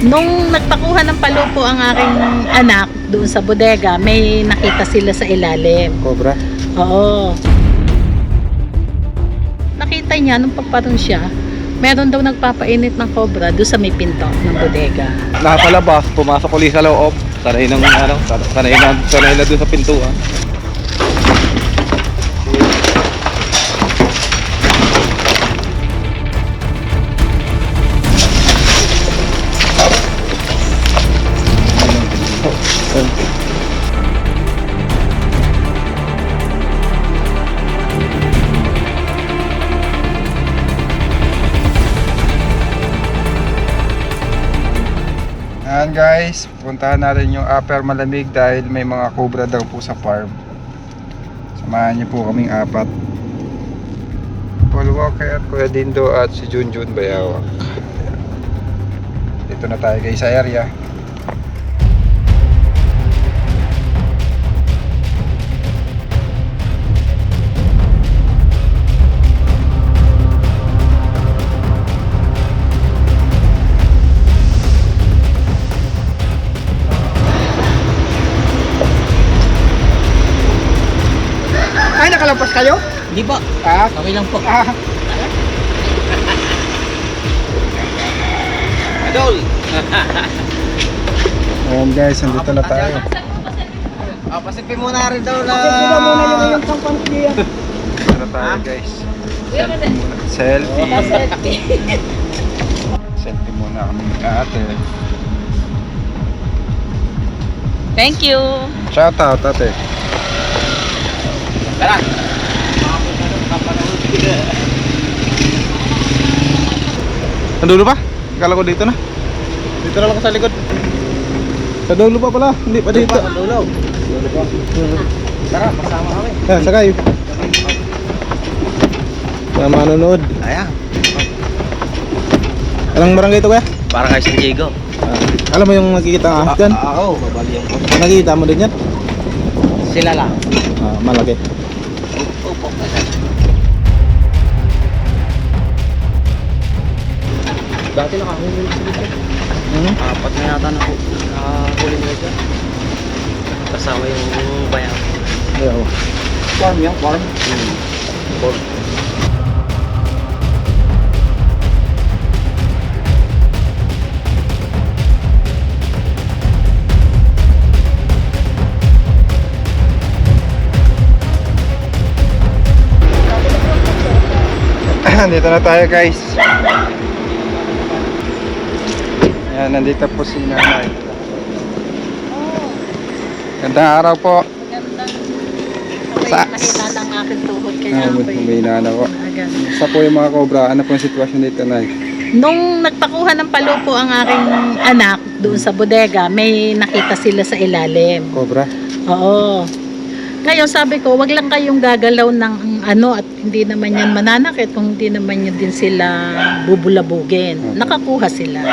Nung nagpakuha ng palupo ang aking anak doon sa bodega, may nakita sila sa ilalim. Cobra? Oo. Nakita niya nung paparoon siya, meron daw nagpapainit ng cobra doon sa may pinto ng bodega. Nakapalabas, pumasok ulit sa loob. Sanay na doon sa pintuan. Ayan guys, puntahan natin yung upper malamig dahil may mga cobra daw po sa farm. Samahan niyo po kaming apat. Paul Walker, Kuya Dindo at si Junjun Bayawak. Dito na tayo guys sa area. Ay, nakalampas kayo? Hindi po. Ah? Okay lang po. Ah. Adol! Ayan guys, nandito na tayo. Pasipin mo na rin daw na... Pasipin mo muna yung iyong pangpansiya. Dito na tayo guys. Selfie muna. Selfie. Selfie muna kami ate. Thank you. Shout out ate. Tara! Nandulo pa? Akala ko dito na. Dito na lang sa likod. Sa dulo pa pala, hindi pa dito. Sa dulo. Dulo pa. Tara, masama kami. Yan, sakay. Mga manonood. Ayan. Anong barangay ito kaya? Para kay San Diego. Alam mo yung nakikita ang ahas dyan? Oo, babali yung po. Nakikita mo din yan? Sila lang. Malaki. Opo. Dati nakahuli sila dyan. Apat na yata na nakahuli nila dyan. Kasama yung bayan. Ayaw. Farm yan, farm. Farm. Dito na tayo guys. Ayan, nandito po si nanay. Gandang araw po. Magandang Sa- nakita ng aking tuhod kaya ako May nana po. Sa po yung mga cobra, ano po yung sitwasyon dito nay? Nung nagpakuha ng palupo ang aking anak doon sa bodega, may nakita sila sa ilalim. Cobra? Oo. Ngayon sabi ko, wag lang kayong gagalaw ng ano at hindi naman yan mananakit kung hindi naman yan din sila bubulabugin. Nakakuha sila.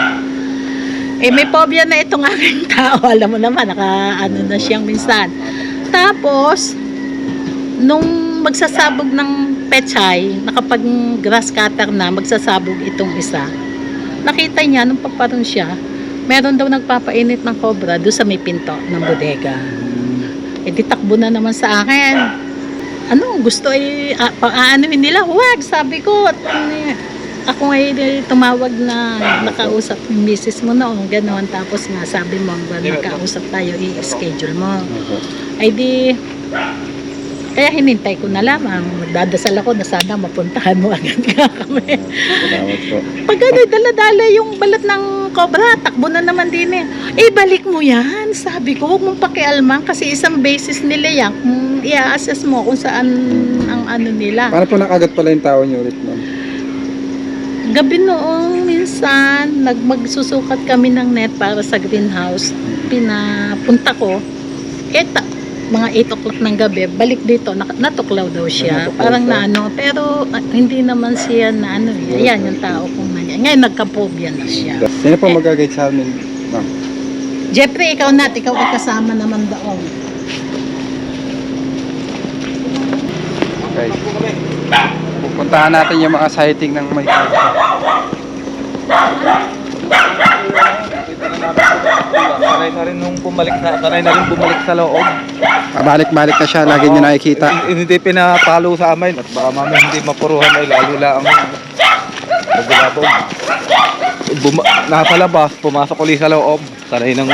Eh may phobia na itong aking tao. Alam mo naman, ano na siyang minsan. Tapos, nung magsasabog ng pechay, nakapag grass cutter na, magsasabog itong isa. Nakita niya, nung paparoon siya, meron daw nagpapainit ng cobra doon sa may pinto ng bodega. Eh di takbo na naman sa akin. Ano, gusto ay paaanuhin nila? Huwag, sabi ko. Ako ay tumawag na nakausap yung misis mo noon, gano'n. Tapos nga sabi mo, nakausap tayo, i-schedule mo. Ay di, kaya hinintay ko na lamang. Magdadasal ako na sana mapuntahan mo agad nga kami. Salamat po. Pag ano, dala-dala yung balat ng cobra, takbo na naman din eh. Eh, balik mo yan. Sabi ko, huwag mong pakialman kasi isang basis nila yan. Kung i-assess mo kung saan ang ano nila. Paano po nakagat pala yung tao niyo ulit ma'am? Gabi noong minsan, magsusukat kami ng net para sa greenhouse. Pinapunta ko, mga 8 o'clock ng gabi, balik dito, natuklaw daw siya. Natuklaw Parang siya. na ano, pero hindi naman siya na ano. Ayan yung tao kong nanyan. Ngayon nagka-phobia na siya. Sino po mag-guide sa amin ma'am? Jeffrey, ikaw ay kasama naman doon. Okay. Pupuntahan natin yung mga sighting ng may cobra. nung sanay na rin bumalik sa loob. Pabalik-balik na siya, lagi niyo nakikita. Hindi pinapalo sa amin at baka mamaya hindi mapuruhan ay lalo lang ang bubulabog. Napalabas, pumasok ulit sa loob. Sanay na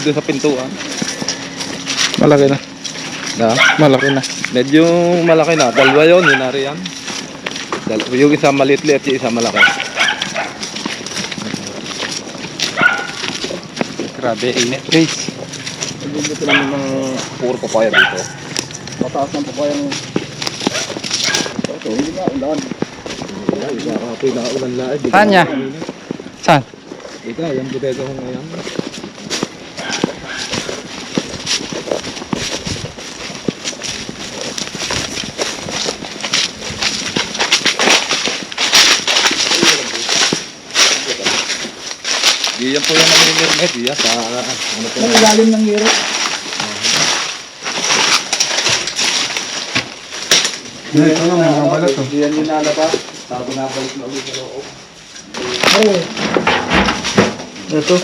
dun sa pintuan. Malaki na. Malaki na. Medyo malaki na. Dalawa yun, yun na rin yan. Yung isa maliit-liit, yung isa malaki. Grabe, init guys. Dito naman ng puro papaya dito. Mataas ng papaya ng... Ito, hindi nga ulan. Ito na ulan lahat. Saan niya? Saan? Ika, yung bodega ko ngayon. Diyan po yung namimir-med, diyan sa ano po. Ang ilalim ng hero. Ito lang, mga balat to. Diyan yung nalabas, tapos nabalik na ulit sa loob. Ito.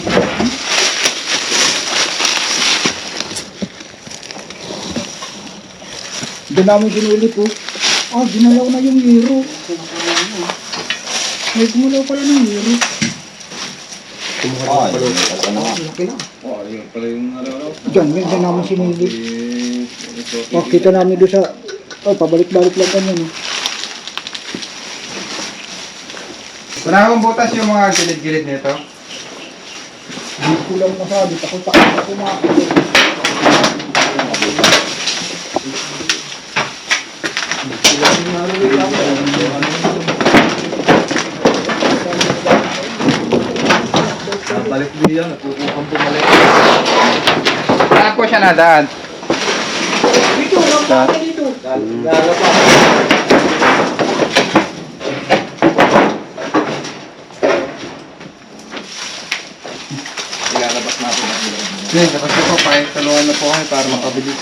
Doon namin ginulit po. Oh, ginalaw na yung hero. May gumalaw pala ng hero. Laki na. Oh, yun pala yung ano. Diyan namin sinilip. Oh, kita namin doon sa... Oh, pabalik-balik lang ganyan. Wala akong butas yung mga gilid-gilid nito. Hindi ko lang masabi. Takot-takot ako mga Balik diyan, nagpupukang bumalik. Saan po siya nadaan? Dito, lang dito. Lalabas. Ilalabas natin ang ilaw. Hindi, kapag po, pakitulungan na po kayo para makabilis.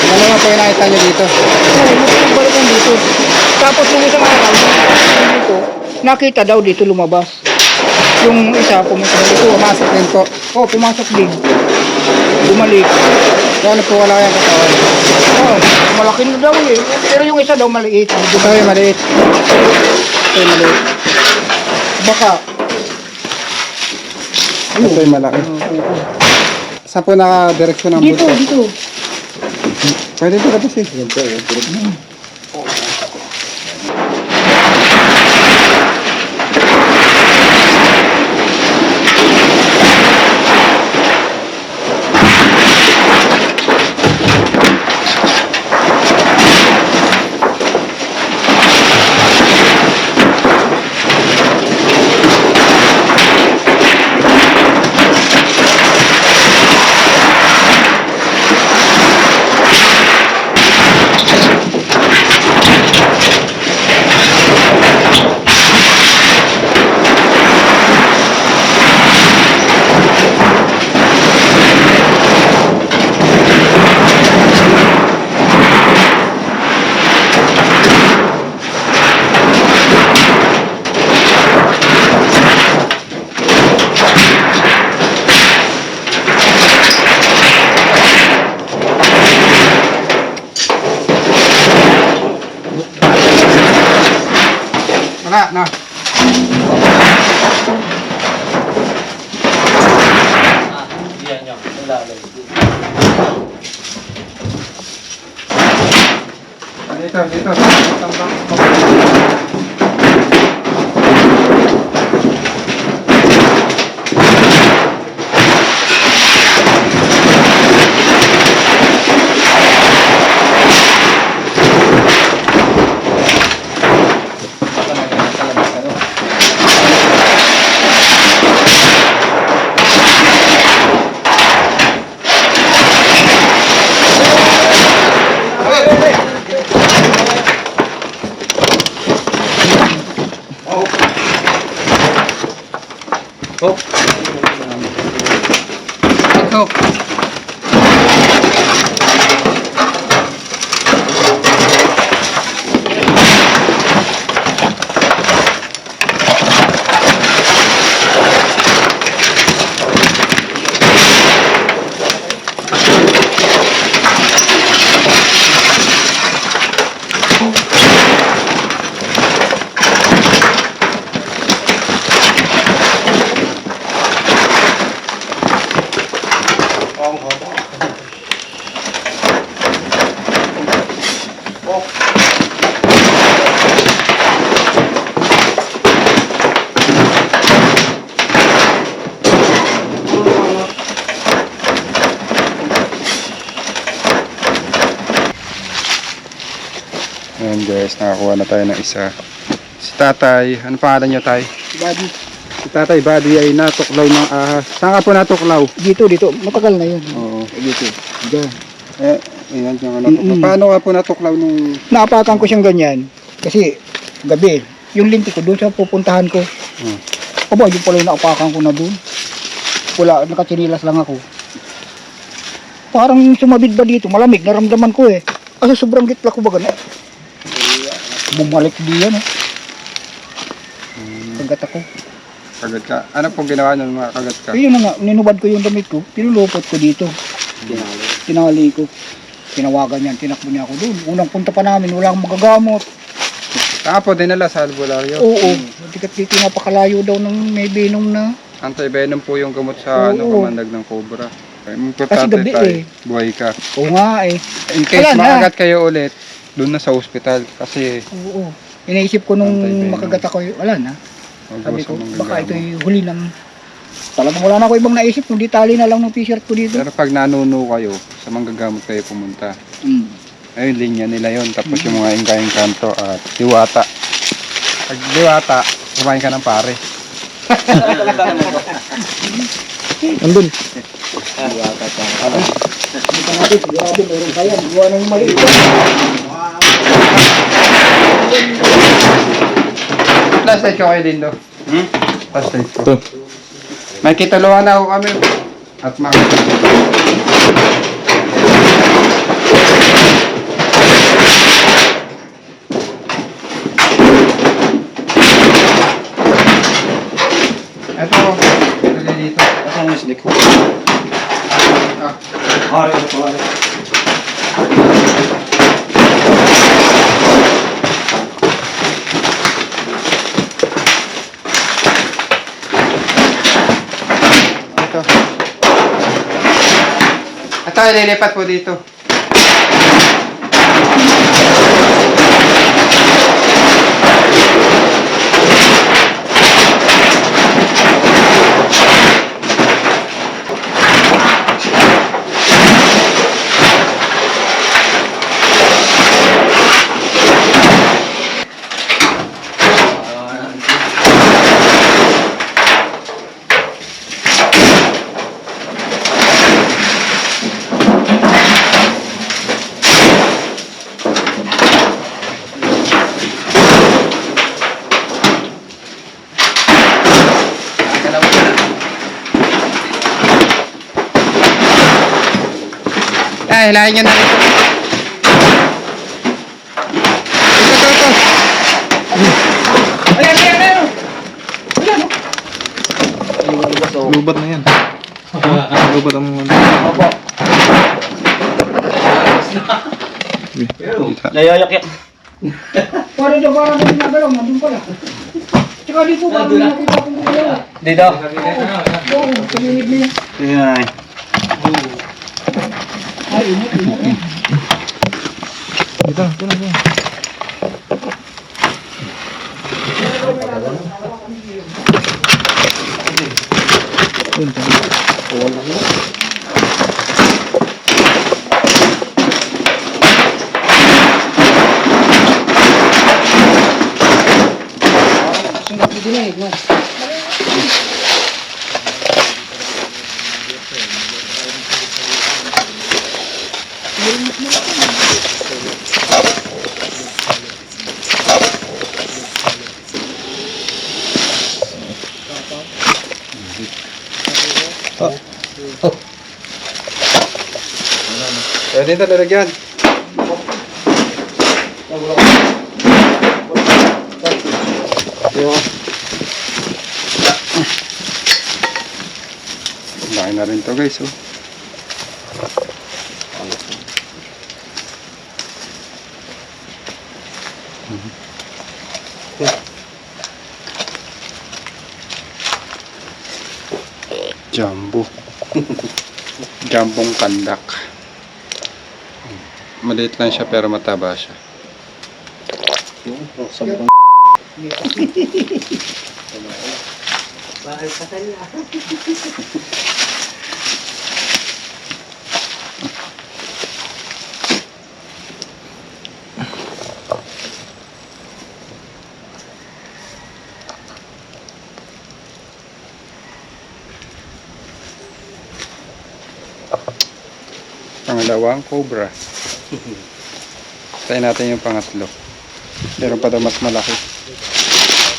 Ano nga po yung nakita nyo dito? Oo, balikan dito. Tapos nung isang araw, dito, nakita daw dito lumabas. Yung isa pumunta dito. Pumasok din po. Oh, pumasok din. Bumalik. Kaya po wala kayang katawan. Oh, malaki na daw eh. Pero yung isa daw maliit. Ito yung maliit. Ito yung maliit. Baka. Ito yung malaki. Saan po naka-direksyon ng Dito, buto? dito. Pwede po kasi. sir, dito. Ayan guys, nakakuha na tayo ng isa. Si tatay, ano pangalan niyo tay? Badi. Si tatay Buddy ay natuklaw ng ahas. Saan ka po natuklaw? Dito, matagal na yun. Oo. Dito. Diyan. Ayan yung natuklaw. Paano ka po natuklaw nung... Naapakan ko siyang ganyan. Kasi, gabi, yung linti ko doon sa pupuntahan ko. Aba, yung pala yung naapakan ko na doon. Wala, nakatsinilas lang ako. Parang sumabid ba dito, malamig, naramdaman ko eh. Kasi sobrang gitla ko ba gano'n. Bumalik diyan eh. Kagat ako. Kagat ka? Ano pong ginawa niyo mga kagat ka? Yun na nga, ninubad ko yung damit ko, tinulupot ko dito. Tinali ko. Tinawagan niyan, tinakbo niya ako doon. Unang punta pa namin, wala akong magagamot. Saan po dinala sa albularyo? Oo, tikat dito napakalayo daw ng may binom na. Anti-venom po yung gamot sa Oo. kamandag ng cobra. Kasi gabi eh. Buhay ka. Oo nga eh. In case Wala na. makagat kayo ulit, doon na sa ospital. Kasi Oo. Inaisip ko nung Anti-venom. makagat ako, wala na. wag Sabi sa ko, mga baka gamot. ito yung huli ng... Talagang wala na ako ibang naisip, kundi tali na lang ng t-shirt ko dito. Pero pag nanuno kayo, sa manggagamot kayo pumunta. Ayun, linya nila yon. Tapos yung mga inka-inkanto at diwata. Pag diwata, kumain ka ng pare. Andun. Dito natin, grabe, meron kaya. Gawa na yung maliit. Flashlight ko kayo din do. Flashlight ko. Ito. May kitulungan na ako kami. At Ito, ilagay dito. Ito ang islik ko. Ah, Ito pala. ito. Ito, ililipat po dito. Hilahin nyo na rin. Lubat na yan. Lubat ang mga... Nayayak-yak. Para na ginagalaw, nandun pala. Tsaka dito, parang nakita kong gagalaw. Dito. Oo, tuminig niya. Ayan. Ay, init. Dito, dito. Pwede ito lalagyan. Laki na rin to guys, oh. Jumbo. Jambong kandak. Maliit lang siya pero mataba siya. Pangalawang cobra. Tayo natin yung pangatlo. Meron pa daw mas malaki.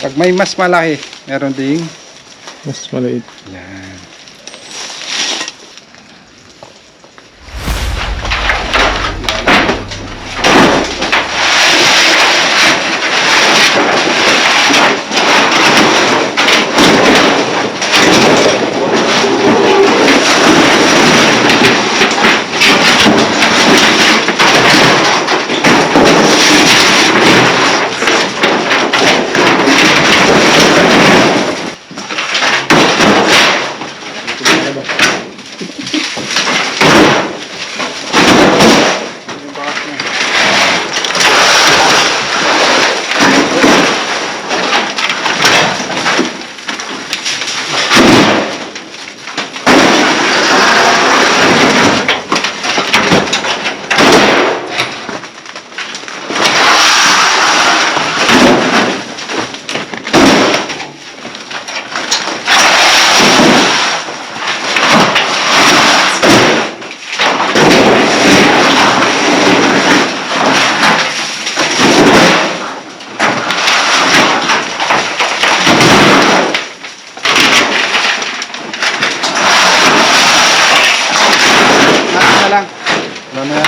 Pag may mas malaki, meron ding Mas maliit. yan. Lang. Mamaya.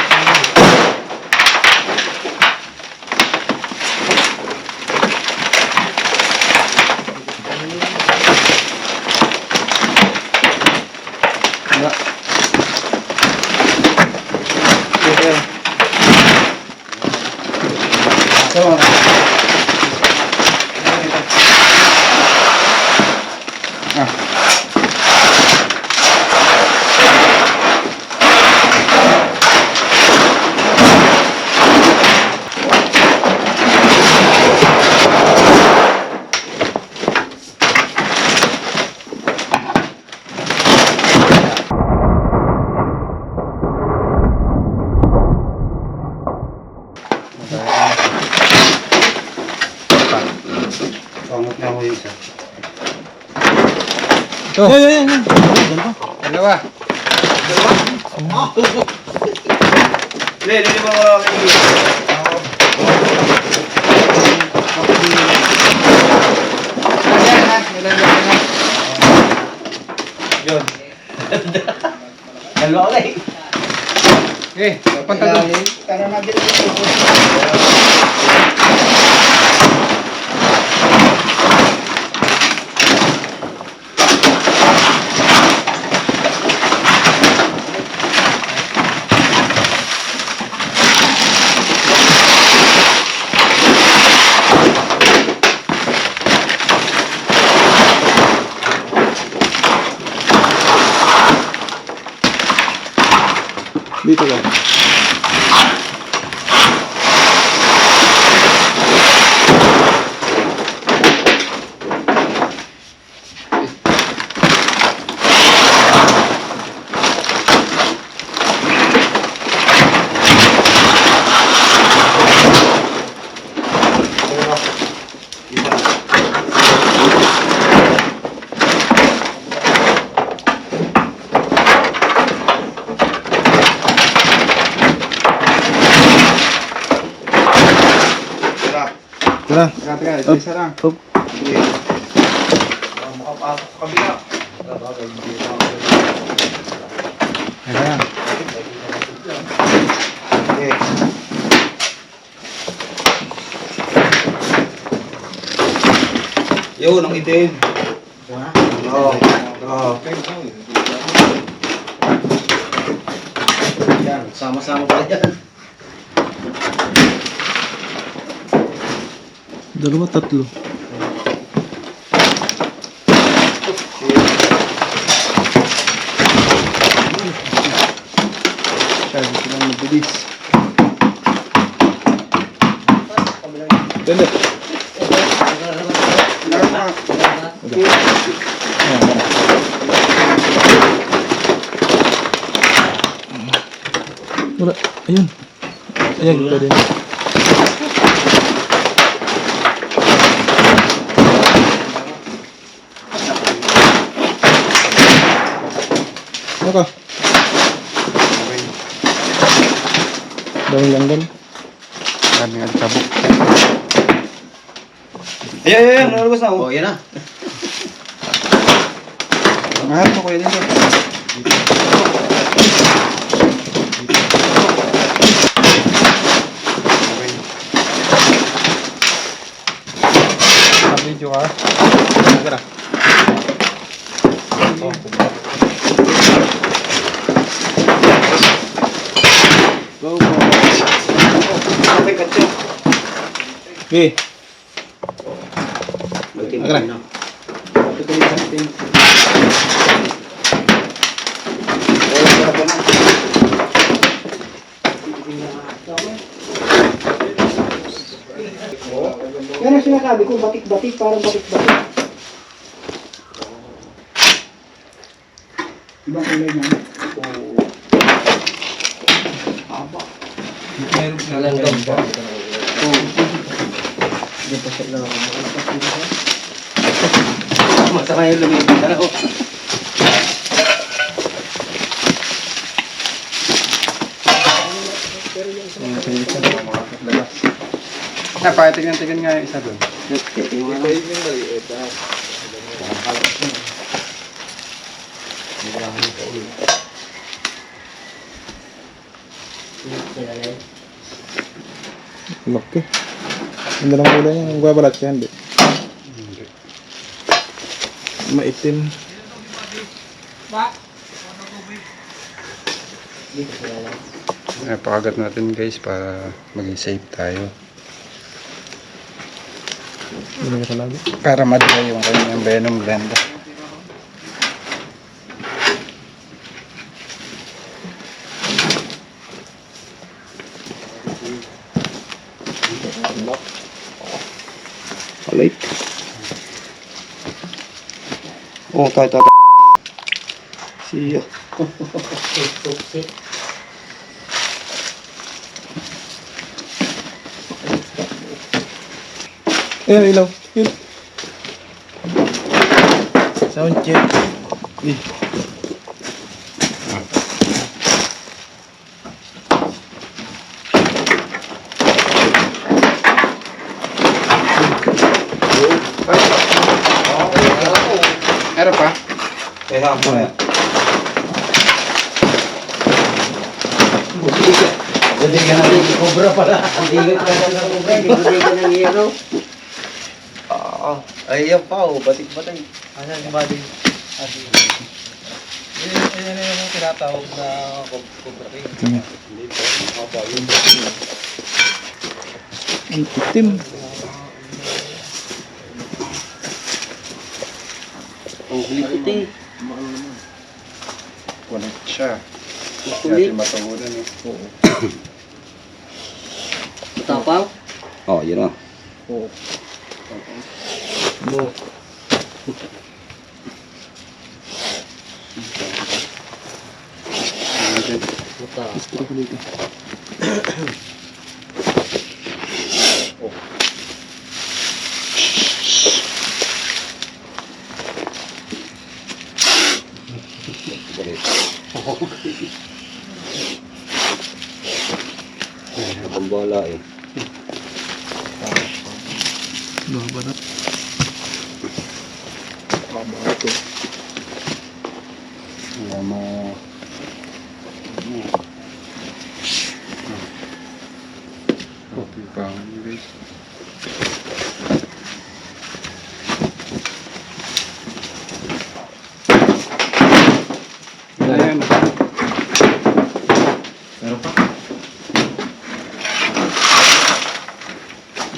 Pangat na ako yung isa. Ito. Yan. Dalawa. Hindi mo ako Yun. Dalawa ulit. Okay, punta doon. Tara na dito. Dito lang. teka, isa lang. Up. Sige. Makapasok sa kabila. Teka lang. Okay. Yun, ang itim. Oo. Oo. Yan, sama-sama pala yan. Dalawa, tatlo. Masyado silang mabilis. Ganda. Wala. Ayun. Ayan, pwede na. Naka. Daming langgam. Daming alikabok. Ayan, nalabas na ako. Oh, yan na. Mahal mo kuya dito. Okay. Video ka. Teka na. Go, go. Okay, katso. Okay. Magtim Aga na. na. Yan ang sinasabi ko, batik-batik, parang batik-batik. Ibang kulay niya. Langgam pa. Masama yung lumipit na ako. Pakitignan nga yung isa doon. Laki. Ganda ng kulay niya. Ang babalat siya, hindi. Maitim. Pakagat natin guys para maging safe tayo. Hindi ka talaga. Para madala yung kanyang venom gland. Alay. Oh, tayo. Siya. Ayan, ilaw. Yun. Sound check. Eh. Meron pa? Eh, hapon na. Hindi ka na rin cobra pala. Hindi ka na ng cobra. Hindi ka ng hero. Ay, yan pa, oh. Batik-batik. Ano yung body? Yan yung tinatawag na cobra king. Ang itim. Ang kulit eh. Kulit siya. Kulit. Natin matawanan eh. Matapang? Oh, yun na. Mo. Mata. Pambala eh. Babarat. Wala mo. Okay pa guys. Ayan. Meron pa?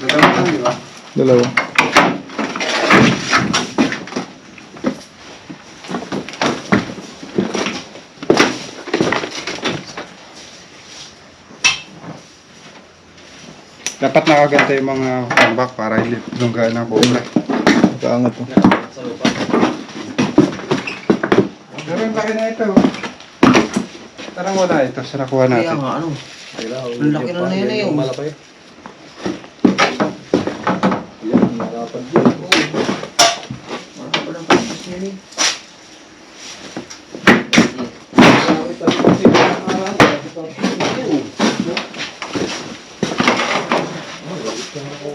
Dalawa lang, di ba? Dalawa. Dapat nakaganda yung mga tambak para hindi lunggaan ng cobra. Kaangat to. Pero ang laki na ito. Parang wala ito sa nakuha Kaya natin. nga, ano? Ang laki na yun eh. Yung Malaki. Parang pagkas yun eh.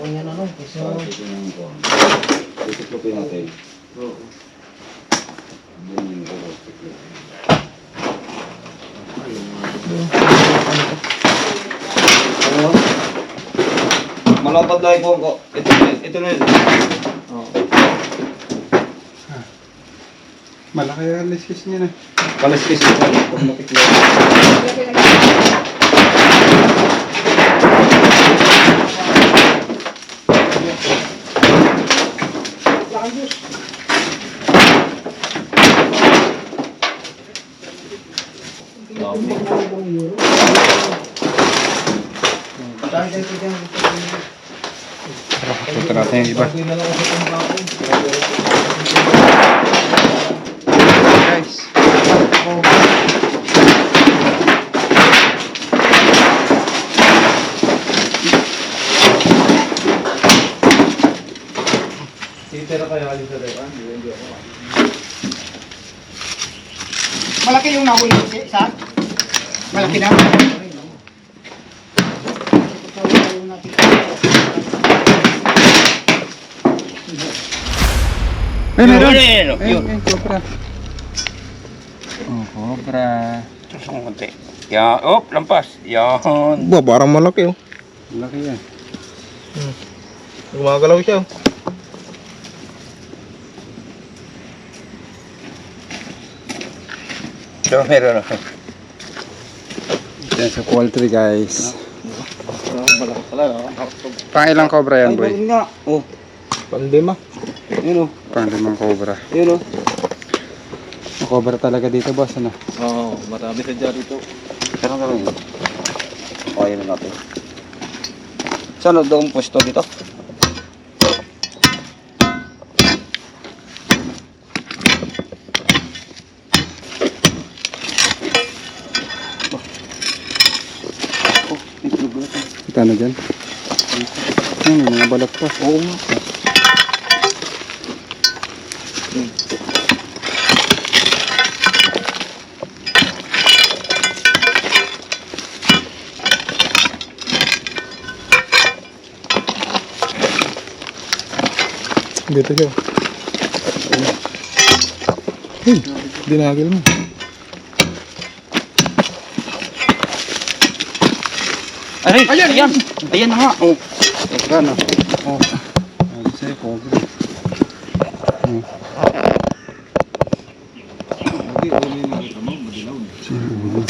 Yan ano, kasi Ituklopin natin. Malapad lang po ko. Ito na yun. Malaki ang liskis niya na. Kaliskis ito. Pag matiklo. Punta natin yung iba. Guys. Titira kayo alis sa depan. Malaki yung nahuli sa malaki na. Ay, meron! Ayun, cobra. Oh, cobra. Susong konti. Yan, lampas. Yan. Ba, parang malaki oh. Laki yan. Gumagalaw siya oh. Ito meron ako. Yan sa poultry guys. Malaki pala. Pangilang cobra yan boy? nga. Oh, Pandima. yun oh. Panglimang cobra. Yun oh. Cobra talaga dito boss ano? Oo, marami sa dyan dito. Saan ka rin? Okay na natin. Saan daw ang pwesto dito? Kita na dyan? May mga balat pa. Oo nga. Dito siya. Hey, dinagil mo. Ayan! Ayan! Ayan na nga! Oh. Cobra no? Oh. Ano sa'yo cobra? Hindi, ulo yung nakita mo, madilaw. Sino ulo?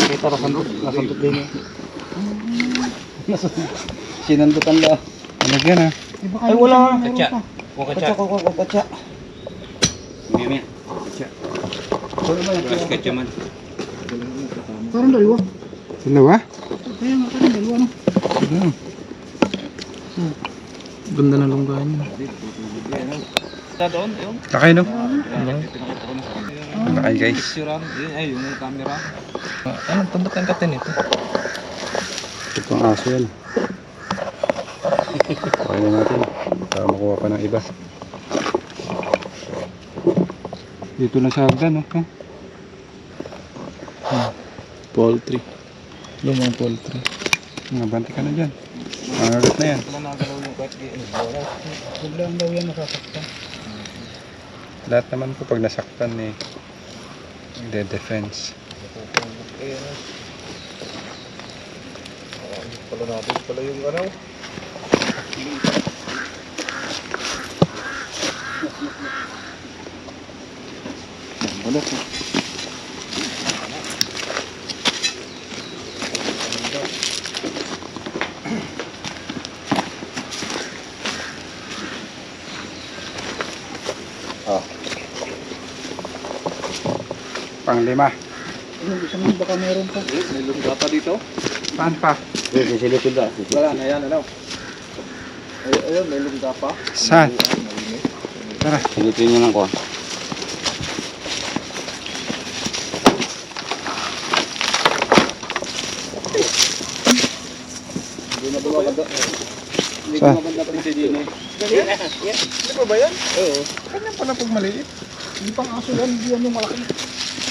Kita ka nasandot din eh. Sinandutan lang. Lagyan ah. Ay wala! Katsa! Katsa! Katsa! Mimi. Katsa. Katsa man. Parang dalawa. Dalawa? Kaya nga parang dalawa no. Ganda na lunggahan niya. Doon, yung. Takay no? Takay guys. Ay, yung camera. Anong tundok ng katin ito? Ito pang aso yan. Pakay na natin. Para makuha pa ng iba. Dito na sa hagdan no? Poultry. Lumang poultry. Banti ka na dyan. Mangagat na yan. Biglang daw yan nasasaktan. Lahat naman po pag nasaktan eh. Nagde-defense. Pala natin pala yung ano. Pang-5. Yung isa mo baka meron pa. May lumgata dito. Paan pa? Wala na yan, ano? Ayun, may lumga pa. Saan? Tara. Silipin nyo lang ko. Hindi na bumabanda. Hindi Saan? bumabanda pa rin si Dino. Hindi pa ba yan? Oo. Kanya pala pag maliit. Hindi pang aso yan, hindi yan yung malaki.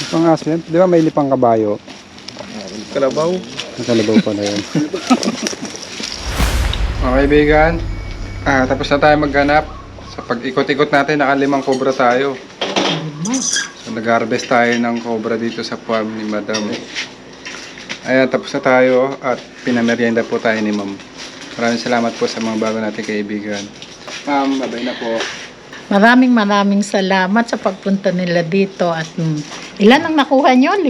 Lipang aso yan. Di ba may lipang kabayo? Kalabaw. Nakalabaw pala yan. Mga kaibigan, tapos na tayo maghanap. Sa pag-ikot-ikot natin, naka-5 cobra tayo. So, nag-harvest tayo ng cobra dito sa farm ni Madam. Ayan, tapos na tayo at pinamerienda po tayo ni Ma'am. Maraming salamat po sa mga bago nating kaibigan. Ma'am, babay na po. Maraming salamat sa pagpunta nila dito at ilan ang nakuha nyo? 5?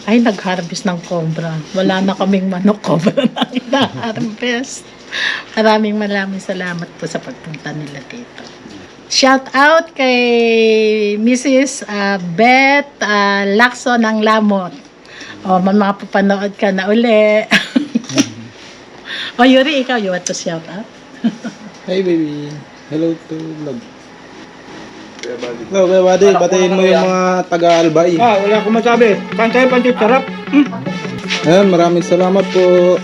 Ay, nag-harvest ng cobra. Wala na kaming manok cobra na ina-harvest. Maraming salamat po sa pagpunta nila dito. Shout out kay Mrs. Beth Lacson ng Lamot. O, mga papanood ka na uli. O, Yuri, ikaw, you want to shout out? Hey baby. Hello to vlog. Hello, Kuya Buddy. Batiin mo yung mga taga-Albay. Wala akong masabi. Pantay, sarap. Ayan, maraming salamat po.